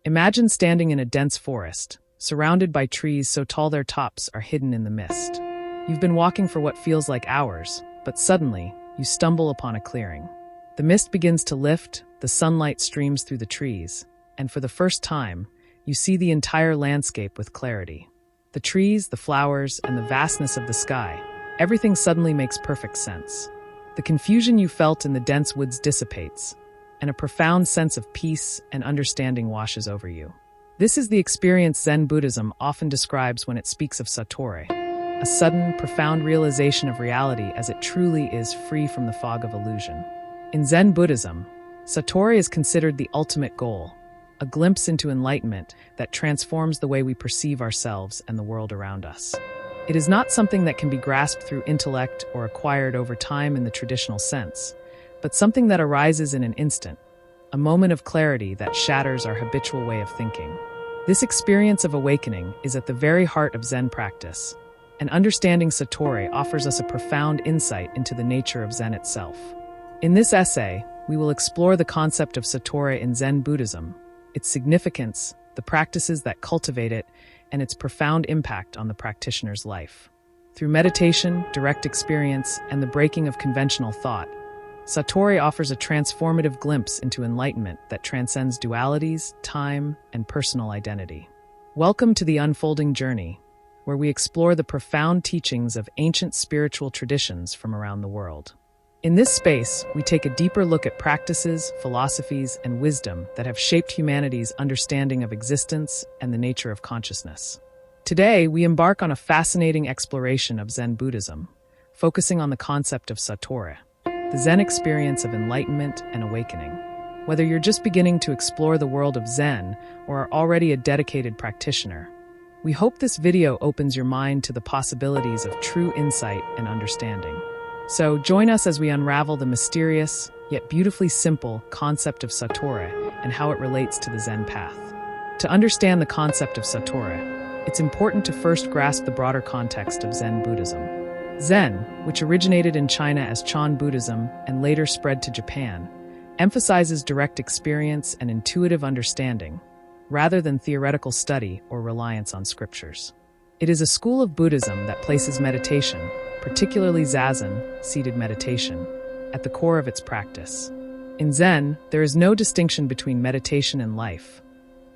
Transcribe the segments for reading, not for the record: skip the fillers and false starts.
Imagine standing in a dense forest, surrounded by trees so tall their tops are hidden in the mist. You've been walking for what feels like hours, but suddenly, you stumble upon a clearing. The mist begins to lift, the sunlight streams through the trees, and for the first time, you see the entire landscape with clarity. The trees, the flowers, and the vastness of the sky, everything suddenly makes perfect sense. The confusion you felt in the dense woods dissipates, and a profound sense of peace and understanding washes over you. This is the experience Zen Buddhism often describes when it speaks of Satori, a sudden, profound realization of reality as it truly is, free from the fog of illusion. In Zen Buddhism, Satori is considered the ultimate goal, a glimpse into enlightenment that transforms the way we perceive ourselves and the world around us. It is not something that can be grasped through intellect or acquired over time in the traditional sense, but something that arises in an instant, a moment of clarity that shatters our habitual way of thinking. This experience of awakening is at the very heart of Zen practice, and understanding Satori offers us a profound insight into the nature of Zen itself. In this essay, we will explore the concept of Satori in Zen Buddhism, its significance, the practices that cultivate it, and its profound impact on the practitioner's life. Through meditation, direct experience, and the breaking of conventional thought, Satori offers a transformative glimpse into enlightenment that transcends dualities, time, and personal identity. Welcome to the unfolding journey, where we explore the profound teachings of ancient spiritual traditions from around the world. In this space, we take a deeper look at practices, philosophies, and wisdom that have shaped humanity's understanding of existence and the nature of consciousness. Today, we embark on a fascinating exploration of Zen Buddhism, focusing on the concept of Satori, the Zen experience of enlightenment and awakening. Whether you're just beginning to explore the world of Zen or are already a dedicated practitioner, we hope this video opens your mind to the possibilities of true insight and understanding. So join us as we unravel the mysterious, yet beautifully simple concept of Satori and how it relates to the Zen path. To understand the concept of Satori, it's important to first grasp the broader context of Zen Buddhism. Zen, which originated in China as Chan Buddhism and later spread to Japan, emphasizes direct experience and intuitive understanding, rather than theoretical study or reliance on scriptures. It is a school of Buddhism that places meditation, particularly Zazen, seated meditation, at the core of its practice. In Zen, there is no distinction between meditation and life.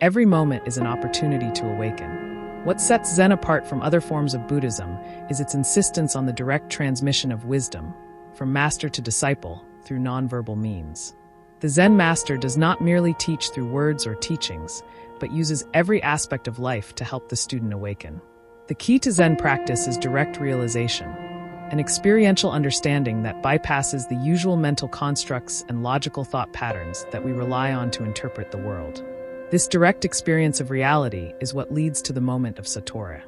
Every moment is an opportunity to awaken. What sets Zen apart from other forms of Buddhism is its insistence on the direct transmission of wisdom, from master to disciple, through nonverbal means. The Zen master does not merely teach through words or teachings, but uses every aspect of life to help the student awaken. The key to Zen practice is direct realization, an experiential understanding that bypasses the usual mental constructs and logical thought patterns that we rely on to interpret the world. This direct experience of reality is what leads to the moment of Satori.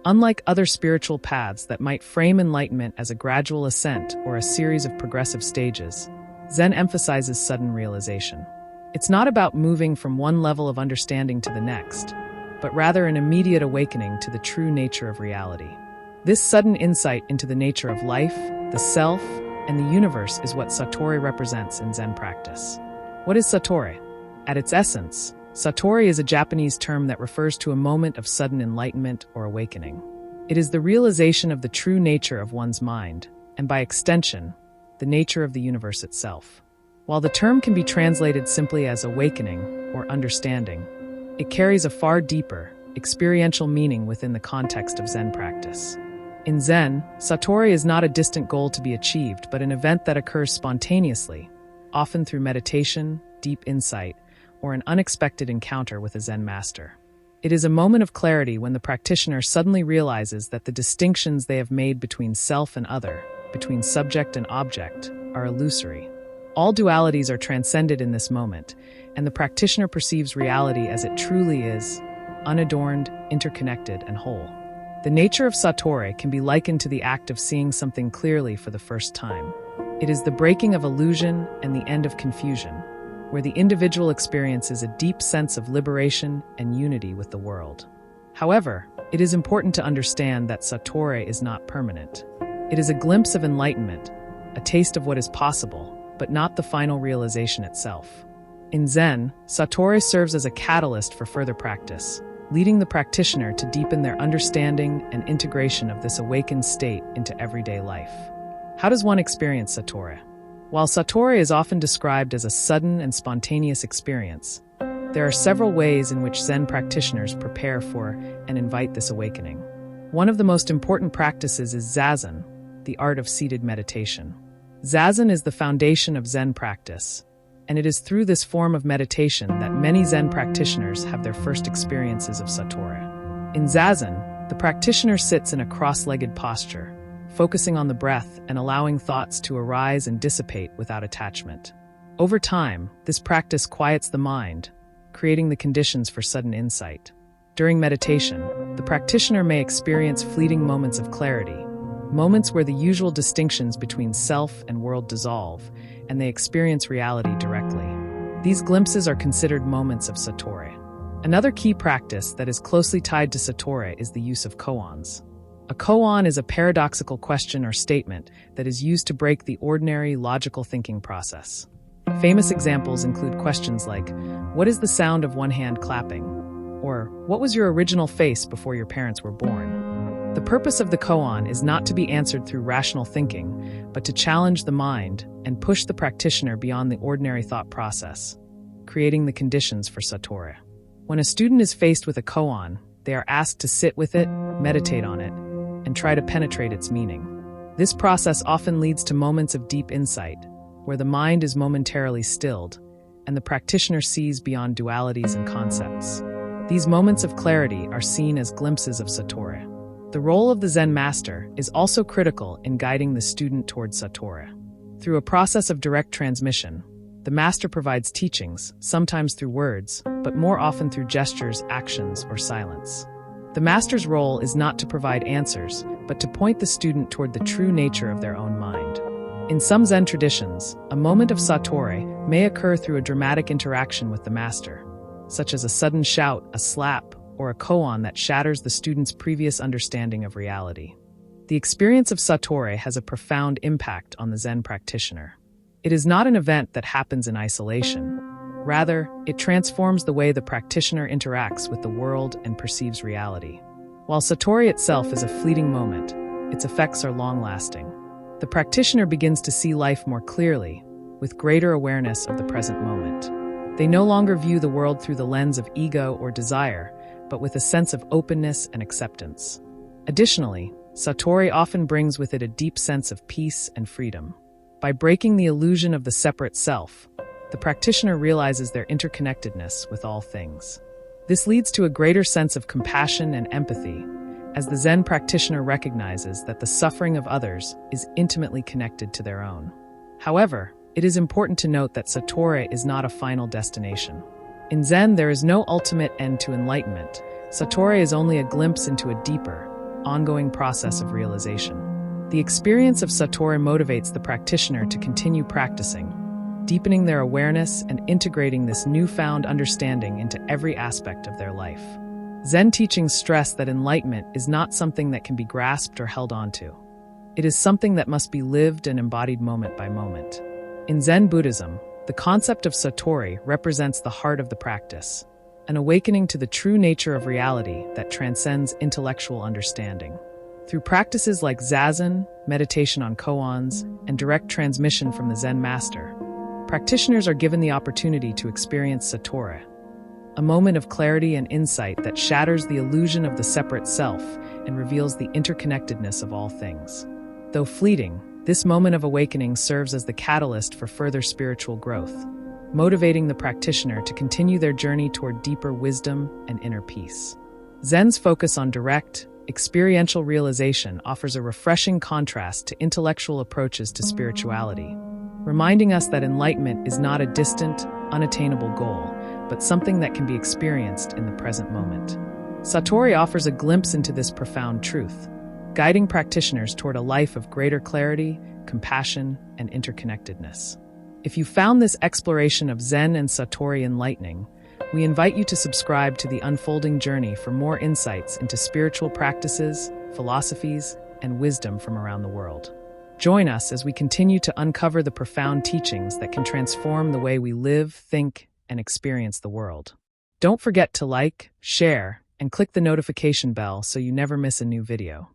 Unlike other spiritual paths that might frame enlightenment as a gradual ascent or a series of progressive stages, Zen emphasizes sudden realization. It's not about moving from one level of understanding to the next, but rather an immediate awakening to the true nature of reality. This sudden insight into the nature of life, the self, and the universe is what Satori represents in Zen practice. What is Satori? At its essence, Satori is a Japanese term that refers to a moment of sudden enlightenment or awakening. It is the realization of the true nature of one's mind, and by extension, the nature of the universe itself. While the term can be translated simply as awakening or understanding, it carries a far deeper, experiential meaning within the context of Zen practice. In Zen, Satori is not a distant goal to be achieved, but an event that occurs spontaneously, often through meditation, deep insight, or an unexpected encounter with a Zen master. It is a moment of clarity when the practitioner suddenly realizes that the distinctions they have made between self and other, between subject and object, are illusory. All dualities are transcended in this moment, and the practitioner perceives reality as it truly is, unadorned, interconnected, and whole. The nature of Satori can be likened to the act of seeing something clearly for the first time. It is the breaking of illusion and the end of confusion, where the individual experiences a deep sense of liberation and unity with the world. However, it is important to understand that Satori is not permanent. It is a glimpse of enlightenment, a taste of what is possible, but not the final realization itself. In Zen, Satori serves as a catalyst for further practice, leading the practitioner to deepen their understanding and integration of this awakened state into everyday life. How does one experience Satori? While Satori is often described as a sudden and spontaneous experience, there are several ways in which Zen practitioners prepare for and invite this awakening. One of the most important practices is Zazen, the art of seated meditation. Zazen is the foundation of Zen practice, and it is through this form of meditation that many Zen practitioners have their first experiences of Satori. In Zazen, the practitioner sits in a cross-legged posture, focusing on the breath and allowing thoughts to arise and dissipate without attachment. Over time, this practice quiets the mind, creating the conditions for sudden insight. During meditation, the practitioner may experience fleeting moments of clarity, moments where the usual distinctions between self and world dissolve, and they experience reality directly. These glimpses are considered moments of Satori. Another key practice that is closely tied to Satori is the use of koans. A koan is a paradoxical question or statement that is used to break the ordinary logical thinking process. Famous examples include questions like, "What is the sound of one hand clapping?" Or, "What was your original face before your parents were born?" The purpose of the koan is not to be answered through rational thinking, but to challenge the mind and push the practitioner beyond the ordinary thought process, creating the conditions for Satori. When a student is faced with a koan, they are asked to sit with it, meditate on it, and try to penetrate its meaning. This process often leads to moments of deep insight, where the mind is momentarily stilled, and the practitioner sees beyond dualities and concepts. These moments of clarity are seen as glimpses of Satori. The role of the Zen master is also critical in guiding the student towards Satori. Through a process of direct transmission, the master provides teachings, sometimes through words, but more often through gestures, actions, or silence. The master's role is not to provide answers, but to point the student toward the true nature of their own mind. In some Zen traditions, a moment of Satori may occur through a dramatic interaction with the master, such as a sudden shout, a slap, or a koan that shatters the student's previous understanding of reality. The experience of Satori has a profound impact on the Zen practitioner. It is not an event that happens in isolation. Rather, it transforms the way the practitioner interacts with the world and perceives reality. While Satori itself is a fleeting moment, its effects are long-lasting. The practitioner begins to see life more clearly, with greater awareness of the present moment. They no longer view the world through the lens of ego or desire, but with a sense of openness and acceptance. Additionally, Satori often brings with it a deep sense of peace and freedom. By breaking the illusion of the separate self, the practitioner realizes their interconnectedness with all things. This leads to a greater sense of compassion and empathy, as the Zen practitioner recognizes that the suffering of others is intimately connected to their own. However, it is important to note that Satori is not a final destination. In Zen, there is no ultimate end to enlightenment. Satori is only a glimpse into a deeper, ongoing process of realization. The experience of Satori motivates the practitioner to continue practicing, deepening their awareness and integrating this newfound understanding into every aspect of their life. Zen teachings stress that enlightenment is not something that can be grasped or held onto. It is something that must be lived and embodied moment by moment. In Zen Buddhism, the concept of Satori represents the heart of the practice, an awakening to the true nature of reality that transcends intellectual understanding. Through practices like Zazen, meditation on koans, and direct transmission from the Zen master, practitioners are given the opportunity to experience Satori, a moment of clarity and insight that shatters the illusion of the separate self and reveals the interconnectedness of all things. Though fleeting, this moment of awakening serves as the catalyst for further spiritual growth, motivating the practitioner to continue their journey toward deeper wisdom and inner peace. Zen's focus on direct, experiential realization offers a refreshing contrast to intellectual approaches to spirituality, reminding us that enlightenment is not a distant, unattainable goal, but something that can be experienced in the present moment. Satori offers a glimpse into this profound truth, guiding practitioners toward a life of greater clarity, compassion, and interconnectedness. If you found this exploration of Zen and Satori enlightening, we invite you to subscribe to The Unfolding Journey for more insights into spiritual practices, philosophies, and wisdom from around the world. Join us as we continue to uncover the profound teachings that can transform the way we live, think, and experience the world. Don't forget to like, share, and click the notification bell so you never miss a new video.